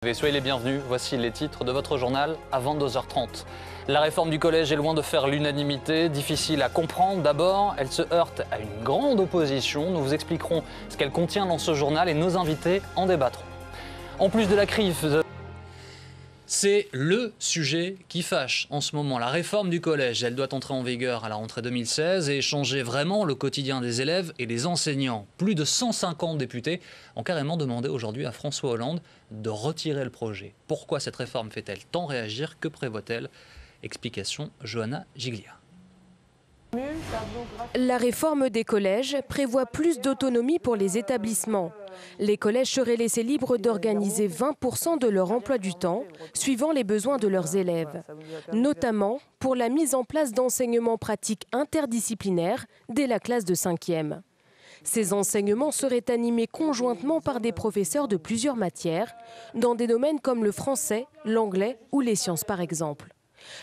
clés. Soyez les bienvenus, voici les titres de votre journal à 22h30. La réforme du collège est loin de faire l'unanimité, difficile à comprendre. D'abord, elle se heurte à une grande opposition. Nous vous expliquerons ce qu'elle contient dans ce journal et nos invités en débattront. En plus de la crise... C'est le sujet qui fâche en ce moment. La réforme du collège, elle doit entrer en vigueur à la rentrée 2016 et changer vraiment le quotidien des élèves et des enseignants. Plus de 150 députés ont carrément demandé aujourd'hui à François Hollande de retirer le projet. Pourquoi cette réforme fait-elle tant réagir? Que prévoit-elle? Explication, Johanna Giglia. La réforme des collèges prévoit plus d'autonomie pour les établissements. Les collèges seraient laissés libres d'organiser 20% de leur emploi du temps, suivant les besoins de leurs élèves, notamment pour la mise en place d'enseignements pratiques interdisciplinaires dès la classe de 5e. Ces enseignements seraient animés conjointement par des professeurs de plusieurs matières, dans des domaines comme le français, l'anglais ou les sciences par exemple.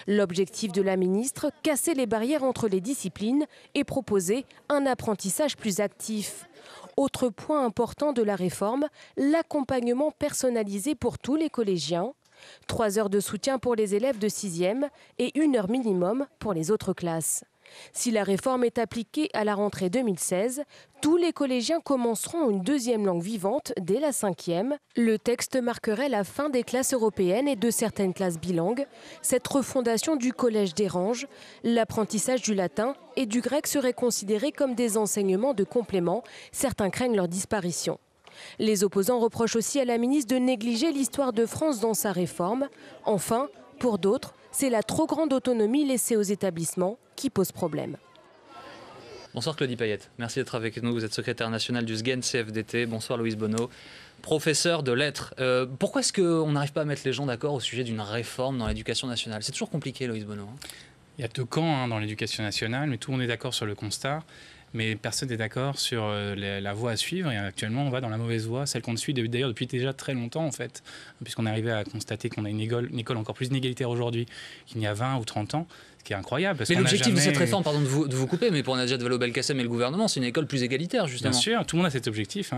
L'objectif de la ministre, casser les barrières entre les disciplines et proposer un apprentissage plus actif. Autre point important de la réforme, l'accompagnement personnalisé pour tous les collégiens. 3 heures de soutien pour les élèves de 6e et 1 heure minimum pour les autres classes. Si la réforme est appliquée à la rentrée 2016, tous les collégiens commenceront une 2e langue vivante dès la 5e. Le texte marquerait la fin des classes européennes et de certaines classes bilingues. Cette refondation du collège dérange. L'apprentissage du latin et du grec serait considéré comme des enseignements de complément. Certains craignent leur disparition. Les opposants reprochent aussi à la ministre de négliger l'histoire de France dans sa réforme. Enfin, pour d'autres, c'est la trop grande autonomie laissée aux établissements qui pose problème. Bonsoir Claudie Payette, merci d'être avec nous. Vous êtes secrétaire nationale du SGEN CFDT. Bonsoir Loïs Bonneau, professeur de lettres. Pourquoi est-ce qu'on n'arrive pas à mettre les gens d'accord au sujet d'une réforme dans l'éducation nationale? C'est toujours compliqué, Loïs Bonneau. Il y a 2 camps dans l'éducation nationale, mais tout le monde est d'accord sur le constat. Mais personne n'est d'accord sur la voie à suivre. Et actuellement, on va dans la mauvaise voie, celle qu'on suit d'ailleurs depuis déjà très longtemps, en fait, puisqu'on est arrivé à constater qu'on a une école encore plus inégalitaire aujourd'hui qu'il y a 20 ou 30 ans, ce qui est incroyable. Parce mais l'objectif de cette réforme, pardon de vous couper, mais pour Najat Vallaud-Belkacem et le gouvernement, c'est une école plus égalitaire, justement. Bien sûr, tout le monde a cet objectif,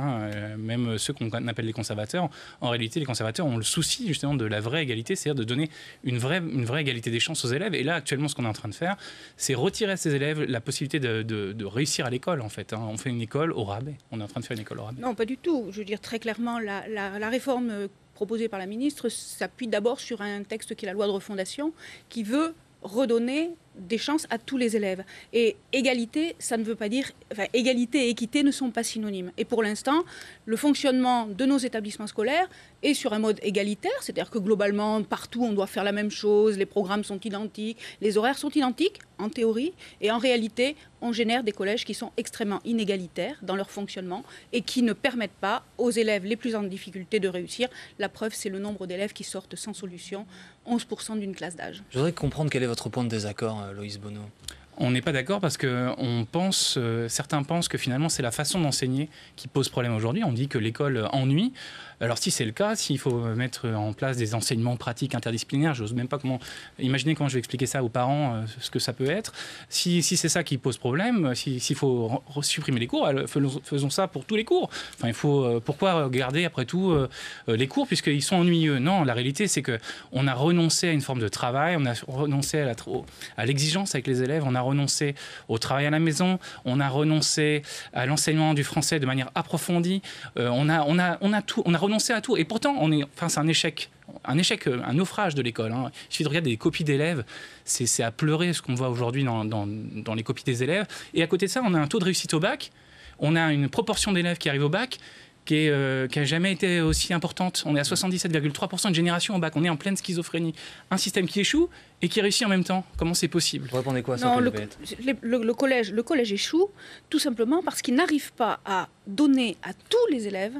même ceux qu'on appelle les conservateurs. En réalité, les conservateurs ont le souci, justement, de la vraie égalité, c'est-à-dire de donner une vraie égalité des chances aux élèves. Et là, actuellement, ce qu'on est en train de faire, c'est retirer à ces élèves la possibilité de réussir à l'école, en fait. On fait une école au rabais. On est en train de faire une école au rabais. Non, pas du tout. Je veux dire, très clairement, la réforme proposée par la ministre s'appuie d'abord sur un texte qui est la loi de refondation, qui veut redonner des chances à tous les élèves. Et égalité, ça ne veut pas dire... Enfin, égalité et équité ne sont pas synonymes. Et pour l'instant, le fonctionnement de nos établissements scolaires est sur un mode égalitaire, c'est-à-dire que globalement, partout, on doit faire la même chose, les programmes sont identiques, les horaires sont identiques, en théorie, et en réalité, on génère des collèges qui sont extrêmement inégalitaires dans leur fonctionnement et qui ne permettent pas aux élèves les plus en difficulté de réussir. La preuve, c'est le nombre d'élèves qui sortent sans solution, 11% d'une classe d'âge. Je voudrais comprendre quel est votre point de désaccord, Loïs Bonneau. On n'est pas d'accord parce que certains pensent que finalement c'est la façon d'enseigner qui pose problème aujourd'hui. On dit que l'école ennuie. Alors si c'est le cas, s'il faut mettre en place des enseignements pratiques interdisciplinaires, je n'ose même pas imaginer comment je vais expliquer ça aux parents, ce que ça peut être. Si c'est ça qui pose problème, s'il faut supprimer les cours, faisons ça pour tous les cours. Enfin, pourquoi garder après tout les cours puisqu'ils sont ennuyeux? Non, la réalité c'est qu'on a renoncé à une forme de travail, on a renoncé à l'exigence avec les élèves, on a renoncé au travail à la maison, on a renoncé à l'enseignement du français de manière approfondie, on a renoncé à tout. Et pourtant, c'est un échec, un naufrage de l'école. Il suffit de regarder des copies d'élèves, c'est à pleurer ce qu'on voit aujourd'hui dans les copies des élèves. Et à côté de ça, on a un taux de réussite au bac, on a une proportion d'élèves qui arrivent au bac qui n'a jamais été aussi importante. On est à 77,3% de génération au bac. On est en pleine schizophrénie. Un système qui échoue et qui réussit en même temps. Comment c'est possible? Vous répondez quoi à ça? Non, le collège échoue tout simplement parce qu'il n'arrive pas à donner à tous les élèves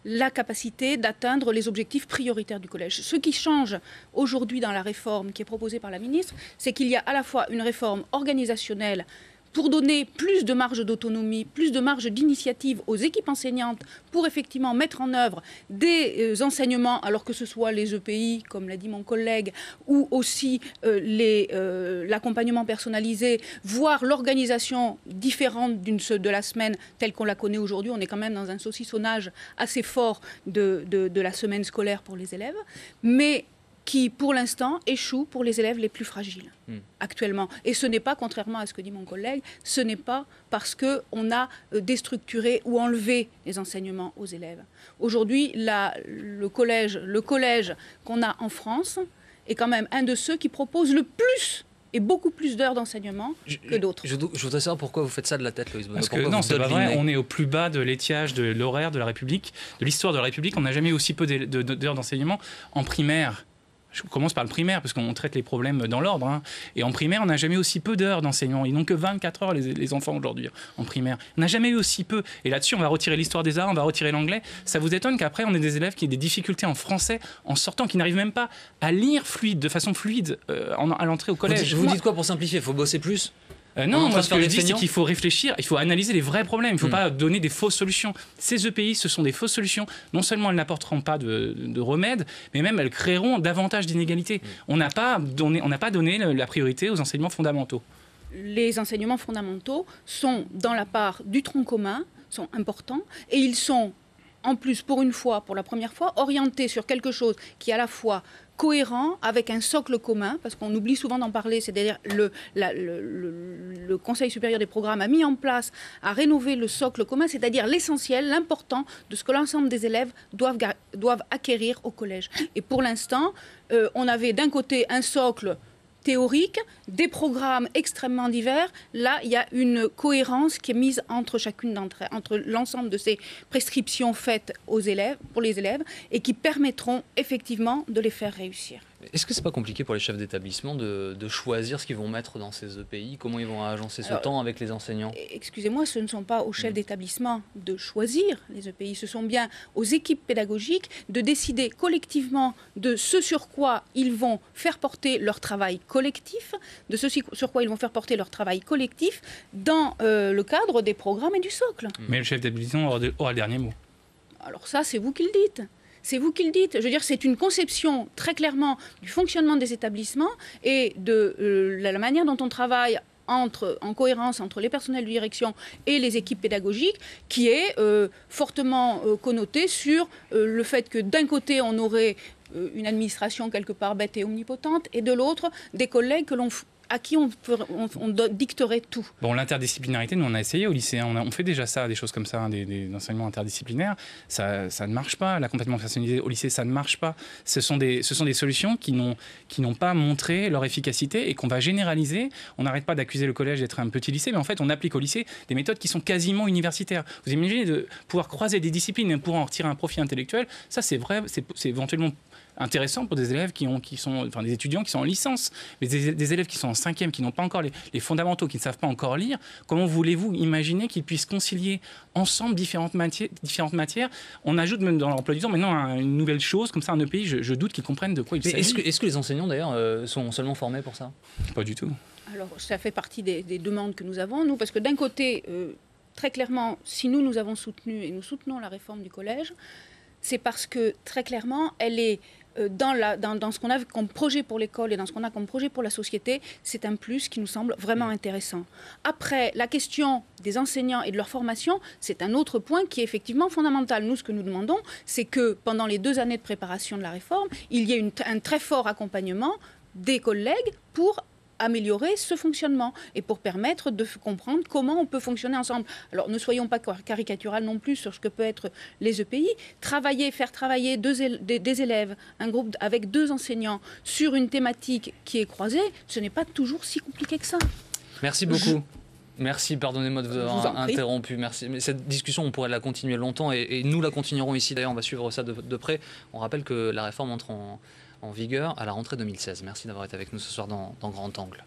la capacité d'atteindre les objectifs prioritaires du collège. Ce qui change aujourd'hui dans la réforme qui est proposée par la ministre, c'est qu'il y a à la fois une réforme organisationnelle pour donner plus de marge d'autonomie, plus de marge d'initiative aux équipes enseignantes pour effectivement mettre en œuvre des enseignements, alors que ce soit les EPI, comme l'a dit mon collègue, ou aussi l'accompagnement personnalisé, voire l'organisation différente de la semaine telle qu'on la connaît aujourd'hui. On est quand même dans un saucissonnage assez fort de la semaine scolaire pour les élèves, mais qui, pour l'instant, échoue pour les élèves les plus fragiles, actuellement. Et ce n'est pas, contrairement à ce que dit mon collègue, ce n'est pas parce qu'on a déstructuré ou enlevé les enseignements aux élèves. Aujourd'hui, le collège qu'on a en France est quand même un de ceux qui propose le plus et beaucoup plus d'heures d'enseignement que d'autres. Je voudrais savoir pourquoi vous faites ça de la tête, Loïs Bonneau. Parce que non, c'est pas vrai. On est au plus bas de l'étiage de l'horaire de la République, de l'histoire de la République. On n'a jamais eu aussi peu d'heures d'enseignement en primaire. Je commence par le primaire, parce qu'on traite les problèmes dans l'ordre. Hein. Et en primaire, on n'a jamais eu aussi peu d'heures d'enseignement. Ils n'ont que 24 heures, les enfants, aujourd'hui, en primaire. On n'a jamais eu aussi peu. Et là-dessus, on va retirer l'histoire des arts, on va retirer l'anglais. Ça vous étonne qu'après, on ait des élèves qui aient des difficultés en français, en sortant, qui n'arrivent même pas à lire de façon fluide à l'entrée au collège. Vous dites quoi pour simplifier? Il faut bosser plus? Non, moi ce que je dis, c'est qu'il faut réfléchir, il faut analyser les vrais problèmes, il ne faut pas donner des fausses solutions. Ces EPI, ce sont des fausses solutions. Non seulement elles n'apporteront pas de remède, mais même elles créeront davantage d'inégalités. On n'a pas donné la priorité aux enseignements fondamentaux. Les enseignements fondamentaux sont dans la part du tronc commun, sont importants, et ils sont en plus, pour une fois, pour la première fois, orientés sur quelque chose qui est à la fois cohérent, avec un socle commun, parce qu'on oublie souvent d'en parler, c'est-à-dire le Conseil supérieur des programmes a mis en place, a rénové le socle commun, c'est-à-dire l'essentiel, l'important de ce que l'ensemble des élèves doivent acquérir au collège. Et pour l'instant, on avait d'un côté un socle théorique, des programmes extrêmement divers. Là, il y a une cohérence qui est mise entre chacune d'entre elles, entre l'ensemble de ces prescriptions faites aux élèves, pour les élèves, et qui permettront effectivement de les faire réussir. Est-ce que c'est pas compliqué pour les chefs d'établissement de choisir ce qu'ils vont mettre dans ces EPI? Comment ils vont agencer ce temps avec les enseignants? Excusez-moi, ce ne sont pas aux chefs d'établissement de choisir les EPI, ce sont bien aux équipes pédagogiques de décider collectivement de ce sur quoi ils vont faire porter leur travail collectif, de ce sur quoi ils vont faire porter leur travail collectif dans le cadre des programmes et du socle. Mais le chef d'établissement aura le dernier mot. Alors ça, c'est vous qui le dites. C'est vous qui le dites. Je veux dire, c'est une conception très clairement du fonctionnement des établissements et de la manière dont on travaille en cohérence entre les personnels de direction et les équipes pédagogiques qui est fortement connotée sur le fait que d'un côté, on aurait une administration quelque part bête et omnipotente et de l'autre, des collègues à qui on dicterait tout. Bon, l'interdisciplinarité, nous on a essayé au lycée, on fait déjà ça, des choses comme ça, des enseignements interdisciplinaires, ça ne marche pas, l'accompagnement personnalisé au lycée, ça ne marche pas. Ce sont des solutions qui n'ont pas montré leur efficacité et qu'on va généraliser. On n'arrête pas d'accuser le collège d'être un petit lycée, mais en fait on applique au lycée des méthodes qui sont quasiment universitaires. Vous imaginez de pouvoir croiser des disciplines et pouvoir en retirer un profit intellectuel, ça c'est vrai, c'est éventuellement intéressant pour des élèves des étudiants qui sont en licence, mais des élèves qui sont en 5e, qui n'ont pas encore les fondamentaux, qui ne savent pas encore lire. Comment voulez-vous imaginer qu'ils puissent concilier ensemble différentes matières? On ajoute même dans l'emploi du temps maintenant une nouvelle chose, comme ça un EPI, je doute qu'ils comprennent de quoi il s'agit. Est-ce que les enseignants d'ailleurs sont seulement formés pour ça? Pas du tout. Alors ça fait partie des demandes que nous avons, nous, parce que d'un côté, très clairement, si nous avons soutenu et nous soutenons la réforme du collège, c'est parce que très clairement, elle est dans ce qu'on a comme projet pour l'école et dans ce qu'on a comme projet pour la société, c'est un plus qui nous semble vraiment intéressant. Après, la question des enseignants et de leur formation, c'est un autre point qui est effectivement fondamental. Nous, ce que nous demandons, c'est que pendant les 2 années de préparation de la réforme, il y ait un très fort accompagnement des collègues pour améliorer ce fonctionnement et pour permettre de comprendre comment on peut fonctionner ensemble. Alors ne soyons pas caricatural non plus sur ce que peut être les EPI. Faire travailler des élèves, un groupe avec 2 enseignants sur une thématique qui est croisée, ce n'est pas toujours si compliqué que ça. Merci beaucoup. Merci, pardonnez-moi de vous avoir interrompu. Merci. Mais cette discussion, on pourrait la continuer longtemps et nous la continuerons ici. D'ailleurs, on va suivre ça de près. On rappelle que la réforme entre en vigueur à la rentrée 2016. Merci d'avoir été avec nous ce soir dans Grand Angle.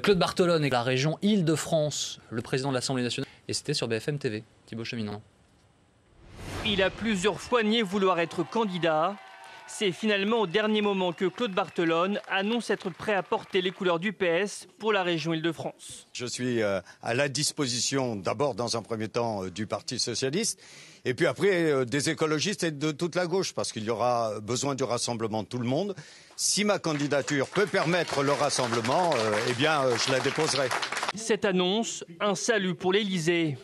Claude Bartolone est la région Île-de-France, le président de l'Assemblée nationale. Et c'était sur BFM TV. Thibaut Cheminant. Il a plusieurs fois nié vouloir être candidat. C'est finalement au dernier moment que Claude Barthelone annonce être prêt à porter les couleurs du PS pour la région Île-de-France. Je suis à la disposition d'abord dans un premier temps du Parti socialiste et puis après des écologistes et de toute la gauche parce qu'il y aura besoin du rassemblement de tout le monde. Si ma candidature peut permettre le rassemblement, eh bien je la déposerai. Cette annonce, un salut pour l'Élysée.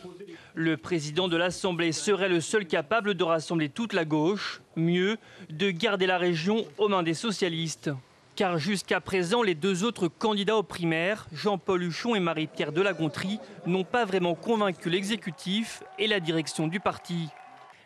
Le président de l'Assemblée serait le seul capable de rassembler toute la gauche, mieux, de garder la région aux mains des socialistes. Car jusqu'à présent, les deux autres candidats aux primaires, Jean-Paul Huchon et Marie-Pierre de La Gontrie, n'ont pas vraiment convaincu l'exécutif et la direction du parti.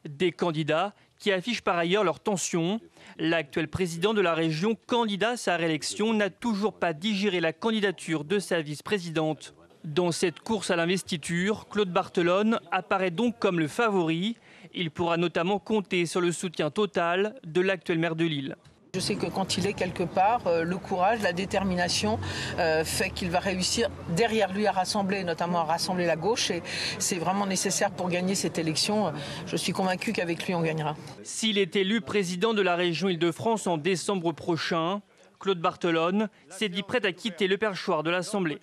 Des candidats qui affichent par ailleurs leur tension. L'actuel président de la région, candidat à sa réélection, n'a toujours pas digéré la candidature de sa vice-présidente. Dans cette course à l'investiture, Claude Barthelone apparaît donc comme le favori. Il pourra notamment compter sur le soutien total de l'actuel maire de Lille. Je sais que quand il est quelque part, le courage, la détermination fait qu'il va réussir derrière lui à rassembler, notamment à rassembler la gauche. Et c'est vraiment nécessaire pour gagner cette élection. Je suis convaincu qu'avec lui, on gagnera. S'il est élu président de la région Île-de-France en décembre prochain, Claude Barthelone s'est dit prêt à quitter le perchoir de l'Assemblée.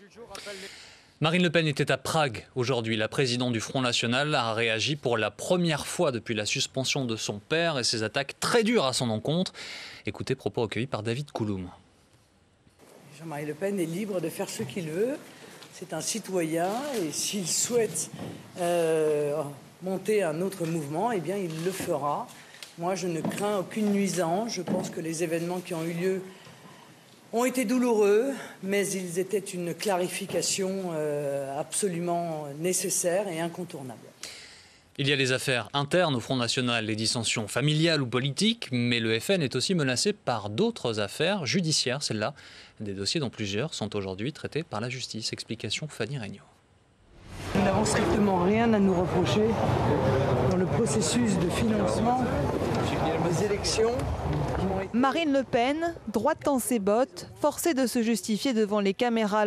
Marine Le Pen était à Prague aujourd'hui. La présidente du Front National a réagi pour la première fois depuis la suspension de son père et ses attaques très dures à son encontre. Écoutez, propos recueillis par David Couloum. Jean-Marie Le Pen est libre de faire ce qu'il veut. C'est un citoyen et s'il souhaite monter un autre mouvement, eh bien il le fera. Moi, je ne crains aucune nuisance. Je pense que les événements qui ont eu lieu ont été douloureux, mais ils étaient une clarification absolument nécessaire et incontournable. Il y a les affaires internes au Front National, les dissensions familiales ou politiques, mais le FN est aussi menacé par d'autres affaires judiciaires, celles-là, des dossiers dont plusieurs sont aujourd'hui traités par la justice. Explication Fanny Regnault. Nous n'avons strictement rien à nous reprocher dans le processus de financement des élections. Marine Le Pen, droite dans ses bottes, forcée de se justifier devant les caméras.